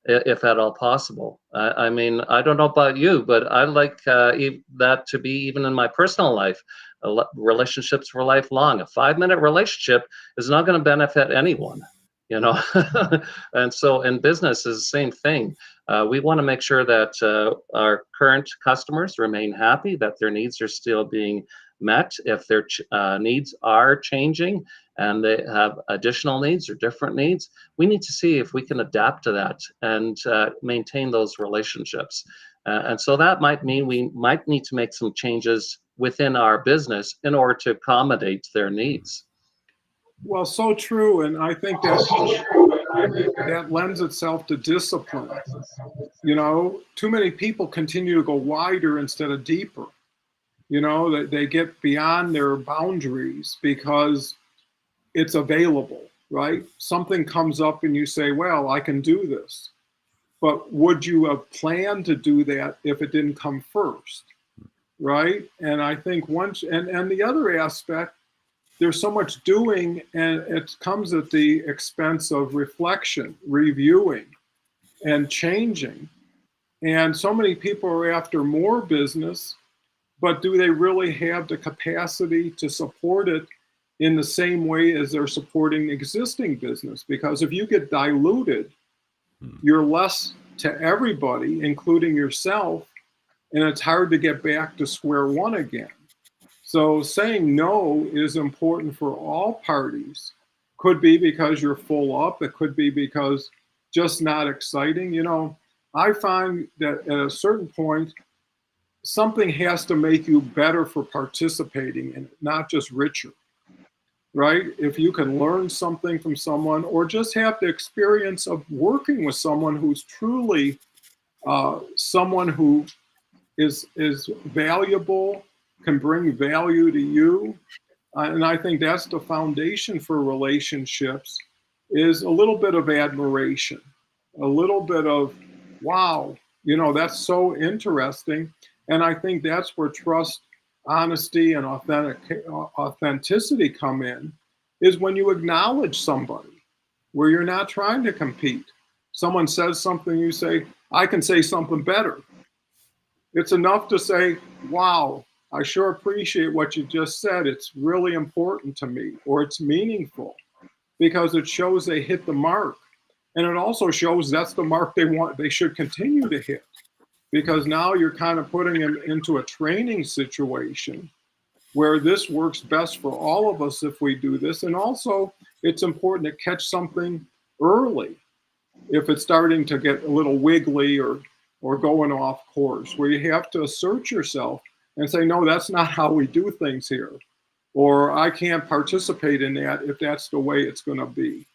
if at all possible. I mean, I don't know about you, but I like that to be even in my personal life. Relationships for lifelong. A 5-minute relationship is not going to benefit anyone, And so in business is the same thing. We want to make sure that our current customers remain happy, that their needs are still being met. If their needs are changing and they have additional needs or different needs, we need to see if we can adapt to that and maintain those relationships. And so that might mean we might need to make some changes within our business in order to accommodate their needs. Well, so true. And I think that lends itself to discipline. Too many people continue to go wider instead of deeper. They get beyond their boundaries because it's available, right? Something comes up and you say, well, I can do this. But would you have planned to do that if it didn't come first, right? And I think once, and the other aspect, there's so much doing and it comes at the expense of reflection, reviewing, and changing. And so many people are after more business, but do they really have the capacity to support it in the same way as they're supporting existing business? Because if you get diluted, you're less to everybody, including yourself, and it's hard to get back to square one again. So saying no is important for all parties. Could be because you're full up. It could be because just not exciting. I find that at a certain point, something has to make you better for participating in it, not just richer, right? If you can learn something from someone or just have the experience of working with someone who's truly someone who is valuable, can bring value to you. And I think that's the foundation for relationships, is a little bit of admiration, a little bit of, wow, that's so interesting. And I think that's where trust, honesty, and authenticity come in, is when you acknowledge somebody, where you're not trying to compete. Someone says something, you say, I can say something better. It's enough to say, wow, I sure appreciate what you just said. It's really important to me, or it's meaningful, because it shows they hit the mark. And it also shows that's the mark they should continue to hit, because now you're kind of putting them into a training situation where this works best for all of us if we do this. And also it's important to catch something early if it's starting to get a little wiggly or going off course, where you have to assert yourself and say, no, that's not how we do things here. Or I can't participate in that if that's the way it's going to be.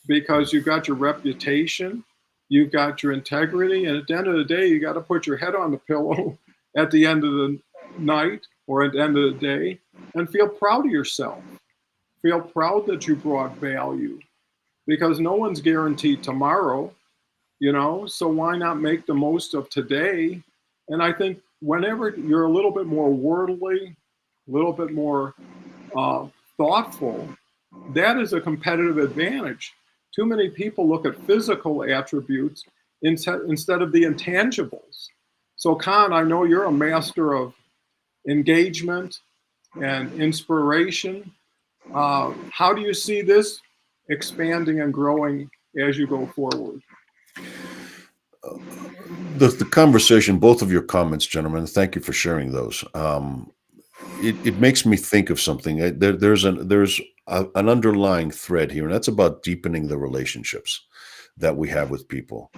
Because you've got your reputation, you've got your integrity, and at the end of the day, you got to put your head on the pillow at the end of the night or at the end of the day and feel proud of yourself. Feel proud that you brought value, because no one's guaranteed tomorrow, so why not make the most of today? And I think whenever you're a little bit more worldly, a little bit more thoughtful, that is a competitive advantage. Too many people look at physical attributes instead of the intangibles. So Con, I know you're a master of engagement and inspiration. How do you see this expanding and growing as you go forward? the conversation, both of your comments, gentlemen, thank you for sharing those. It makes me think of something. There's an underlying thread here, and that's about deepening the relationships that we have with people.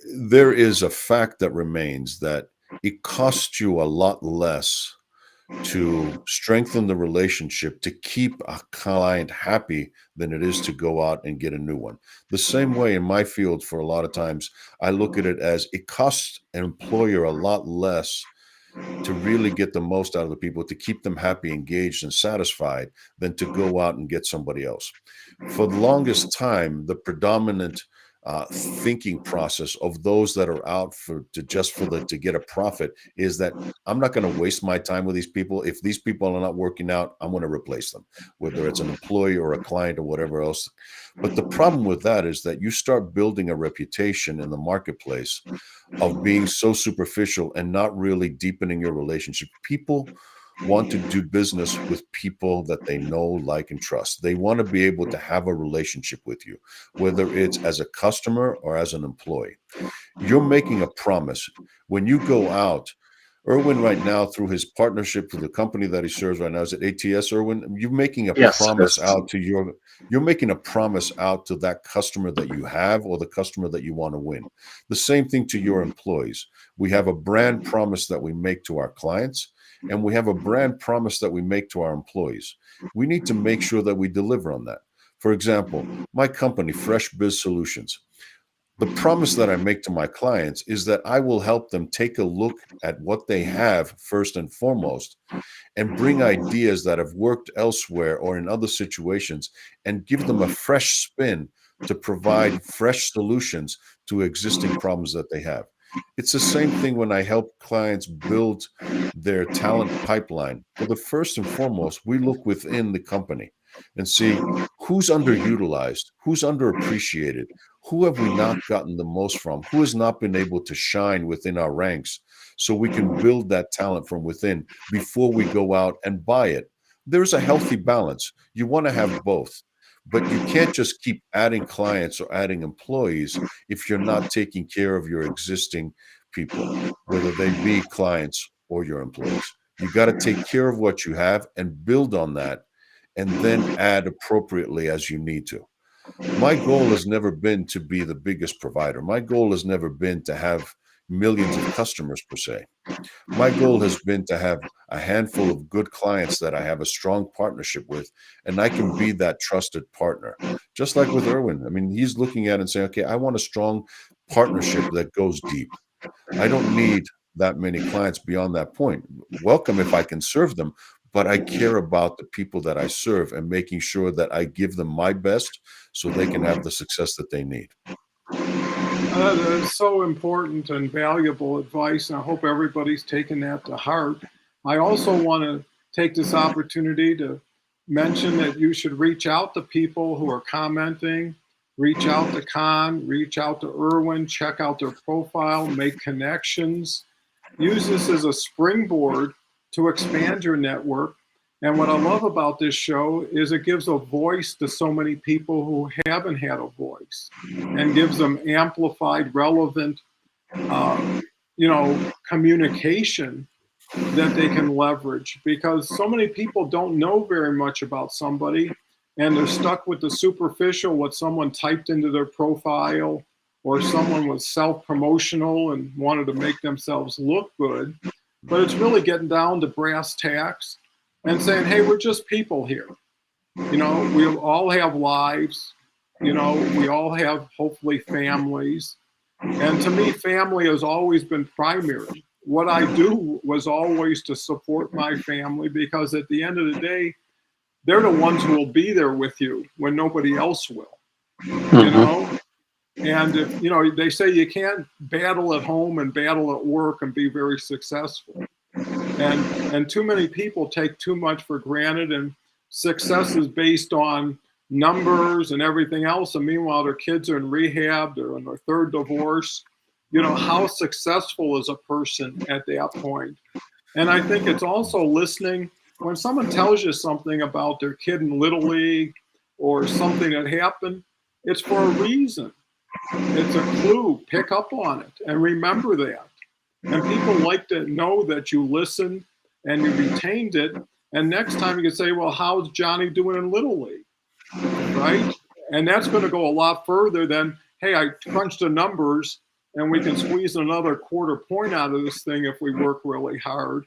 There is a fact that remains that it costs you a lot less to strengthen the relationship to keep a client happy than it is to go out and get a new one. The same way in my field, for a lot of times, I look at it as it costs an employer a lot less to really get the most out of the people, to keep them happy, engaged, and satisfied than to go out and get somebody else. For the longest time, the predominant thinking process of those that are out to get a profit is that I'm not going to waste my time with these people. If these people are not working out, I'm going to replace them, whether it's an employee or a client or whatever else. But the problem with that is that you start building a reputation in the marketplace of being so superficial and not really deepening your relationship. People want to do business with people that they know, like, and trust. They want to be able to have a relationship with you, whether it's as a customer or as an employee. You're making a promise. When you go out, Irwin right now, through his partnership with the company that he serves right now, is it ATS, Irwin? You're making a Yes. promise you're making a promise out to that customer that you have or the customer that you want to win. The same thing to your employees. We have a brand promise that we make to our clients, and we have a brand promise that we make to our employees. We need to make sure that we deliver on that. For example, my company, Fresh Biz Solutions, the promise that I make to my clients is that I will help them take a look at what they have first and foremost, and bring ideas that have worked elsewhere or in other situations and give them a fresh spin to provide fresh solutions to existing problems that they have. It's the same thing when I help clients build their talent pipeline. For the first and foremost, we look within the company and see who's underutilized, who's underappreciated, who have we not gotten the most from, who has not been able to shine within our ranks, so we can build that talent from within before we go out and buy it. There's a healthy balance. You want to have both, but you can't just keep adding clients or adding employees if you're not taking care of your existing people, whether they be clients or your employees. You got to take care of what you have and build on that, and then add appropriately as you need to. My goal has never been to be the biggest provider. My goal has never been to have millions of customers per se. My goal has been to have a handful of good clients that I have a strong partnership with, and I can be that trusted partner. Just like with Irwin. I mean, he's looking at it and saying, okay, I want a strong partnership that goes deep. I don't need that many clients beyond that point. Welcome if I can serve them, but I care about the people that I serve and making sure that I give them my best so they can have the success that they need. That is so important and valuable advice, and I hope everybody's taking that to heart. I also want to take this opportunity to mention that you should reach out to people who are commenting, reach out to Con, reach out to Irwin, check out their profile, make connections. Use this as a springboard to expand your network. And what I love about this show is it gives a voice to so many people who haven't had a voice, and gives them amplified, relevant, communication that they can leverage, because so many people don't know very much about somebody, and they're stuck with the superficial, what someone typed into their profile, or someone was self-promotional and wanted to make themselves look good. But it's really getting down to brass tacks and saying, hey, we're just people here. We all have lives. We all have, hopefully, families. And to me, family has always been primary. What I do was always to support my family, because at the end of the day, they're the ones who will be there with you when nobody else will. And they say you can't battle at home and battle at work and be very successful. And too many people take too much for granted, and success is based on numbers and everything else. And meanwhile, their kids are in rehab, they're in their third divorce. How successful is a person at that point? And I think it's also listening. When someone tells you something about their kid in Little League or something that happened, it's for a reason. It's a clue. Pick up on it and remember that. And people like to know that you listened and you retained it. And next time you can say, well, how's Johnny doing in Little League? Right? And that's going to go a lot further than, hey, I crunched the numbers and we can squeeze another quarter point out of this thing if we work really hard.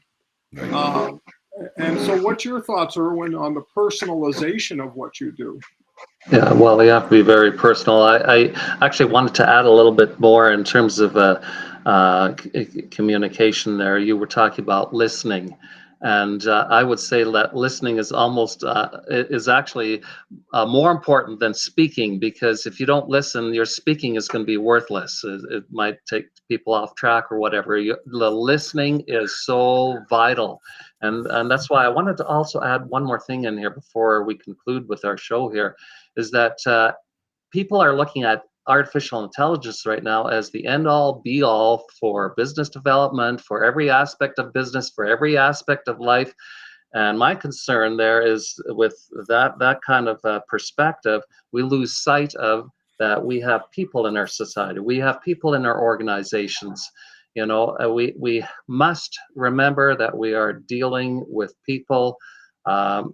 And so what's your thoughts, Erwin, on the personalization of what you do? Yeah, well, you have to be very personal. I actually wanted to add a little bit more in terms of communication there. You were talking about listening. And I would say that listening is almost is actually more important than speaking, because if you don't listen, your speaking is going to be worthless. It might take people off track or whatever. The listening is so vital, and that's why I wanted to also add one more thing in here before we conclude with our show here, is that people are looking at artificial intelligence right now as the end all be all for business development, for every aspect of business, for every aspect of life. And my concern there is with that kind of perspective, we lose sight of that we have people in our society, we have people in our organizations. You know, we must remember that we are dealing with people, and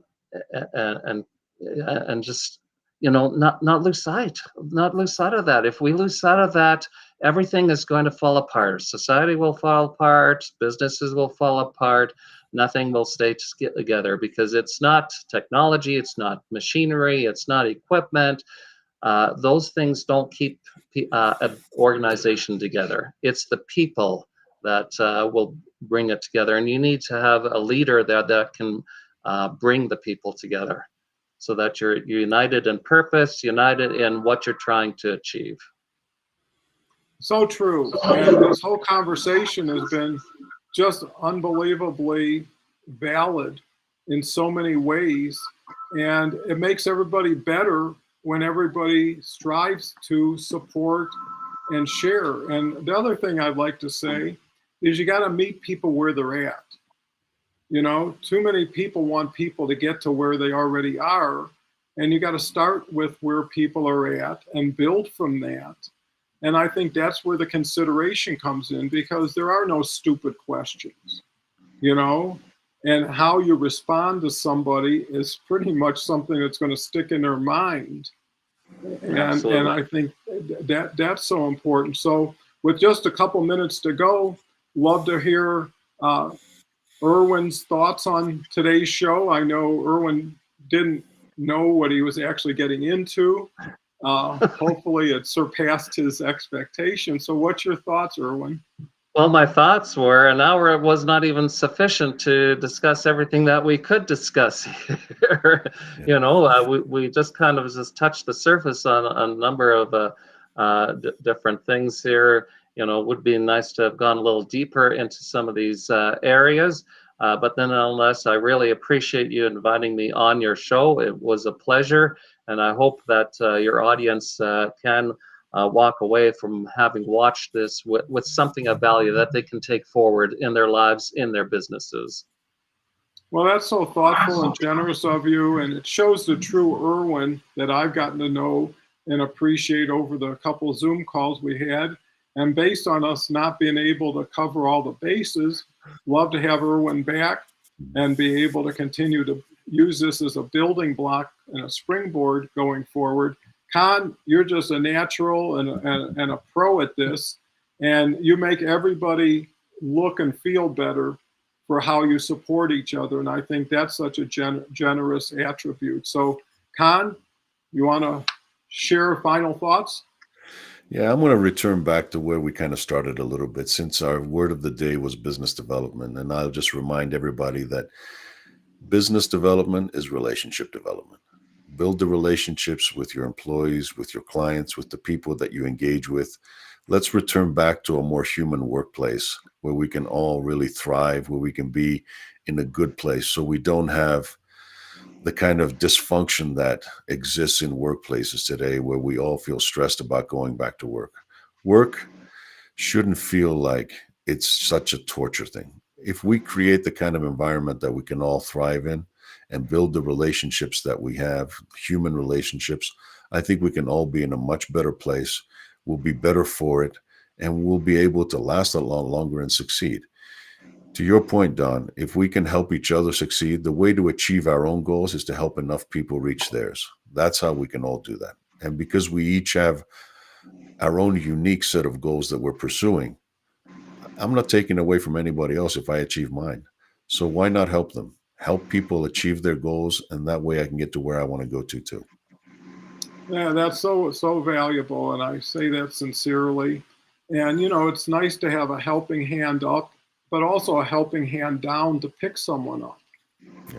just, you know, not lose sight of that. If we lose sight of that, everything is going to fall apart. Society will fall apart, businesses will fall apart, nothing will stay together, because it's not technology, it's not machinery, it's not equipment. Those things don't keep an organization together. It's the people that will bring it together, and you need to have a leader that can bring the people together, so that you're united in purpose, united in what you're trying to achieve. So true. And this whole conversation has been just unbelievably valid in so many ways. And it makes everybody better when everybody strives to support and share. And the other thing I'd like to say is you got to meet people where they're at. You know, too many people want people to get to where they already are, and you got to start with where people are at and build from that. And I think that's where the consideration comes in, because there are no stupid questions, you know, and how you respond to somebody is pretty much something that's going to stick in their mind. And I think that's so important. So with just a couple minutes to go, love to hear Erwin's thoughts on today's show. I know Erwin didn't know what he was actually getting into. Hopefully it surpassed his expectations. So what's your thoughts, Erwin? Well, my thoughts were an hour was not even sufficient to discuss everything that we could discuss here. Yeah. You know, we just kind of just touched the surface on a number of different things here. You know, it would be nice to have gone a little deeper into some of these areas. But then nonetheless, I really appreciate you inviting me on your show. It was a pleasure. And I hope that your audience can walk away from having watched this with something of value that they can take forward in their lives, in their businesses. Well, that's so thoughtful and generous of you. And it shows the true Erwin that I've gotten to know and appreciate over the couple Zoom calls we had. And based on us not being able to cover all the bases, love to have Erwin back and be able to continue to use this as a building block and a springboard going forward. Con, you're just a natural and a pro at this, and you make everybody look and feel better for how you support each other. And I think that's such a generous attribute. So, Con, you want to share final thoughts? Yeah, I'm going to return back to where we kind of started a little bit, since our word of the day was business development. And I'll just remind everybody that business development is relationship development. Build the relationships with your employees, with your clients, with the people that you engage with. Let's return back to a more human workplace where we can all really thrive, where we can be in a good place, so we don't have the kind of dysfunction that exists in workplaces today, where we all feel stressed about going back to work. Work shouldn't feel like it's such a torture thing. If we create the kind of environment that we can all thrive in and build the relationships that we have, human relationships, I think we can all be in a much better place we'll be better for it, and we'll be able to last a lot longer and succeed. To your point, Don, if we can help each other succeed, the way to achieve our own goals is to help enough people reach theirs. That's how we can all do that. And because we each have our own unique set of goals that we're pursuing, I'm not taking away from anybody else if I achieve mine. So why not help them? Help people achieve their goals, and that way I can get to where I want to go to too. Yeah, that's so valuable, and I say that sincerely. And it's nice to have a helping hand up, but also a helping hand down to pick someone up,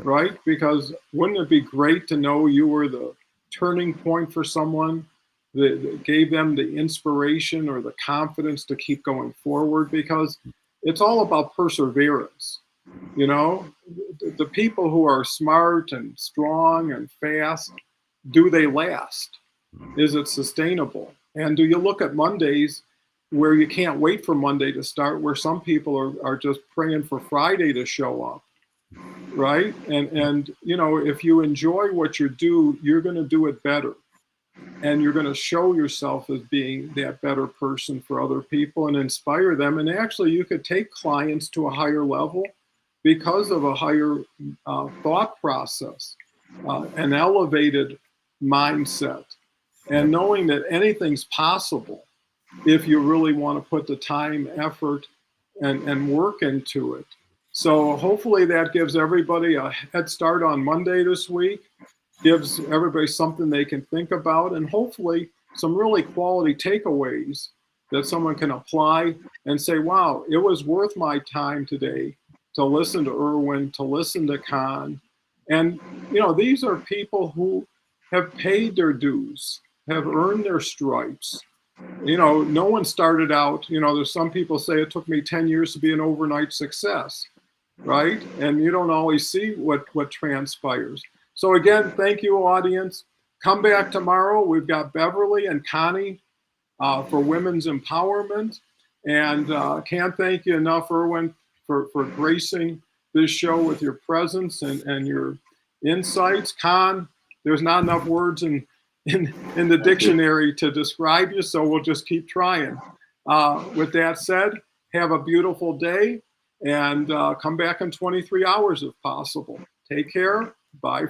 right? Because wouldn't it be great to know you were the turning point for someone that gave them the inspiration or the confidence to keep going forward? Because it's all about perseverance. The people who are smart and strong and fast, do they last? Is it sustainable? And do you look at Mondays where you can't wait for Monday to start, where some people are just praying for Friday to show up, right? And if you enjoy what you do, you're going to do it better. And you're going to show yourself as being that better person for other people and inspire them. And actually, you could take clients to a higher level because of a higher thought process, an elevated mindset, and knowing that anything's possible if you really want to put the time, effort, and work into it. So hopefully that gives everybody a head start on Monday this week, gives everybody something they can think about, and hopefully some really quality takeaways that someone can apply and say, wow, it was worth my time today to listen to Erwin, to listen to Con. And, these are people who have paid their dues, have earned their stripes. No one started out, there's some people say it took me 10 years to be an overnight success, right? And you don't always see what transpires. So again, thank you, audience. Come back tomorrow. We've got Beverly and Connie for women's empowerment. And can't thank you enough, Erwin, for gracing this show with your presence and your insights. Con, there's not enough words in the dictionary to describe you, so we'll just keep trying. With that said, have a beautiful day, and come back in 23 hours if possible. Take care. Bye.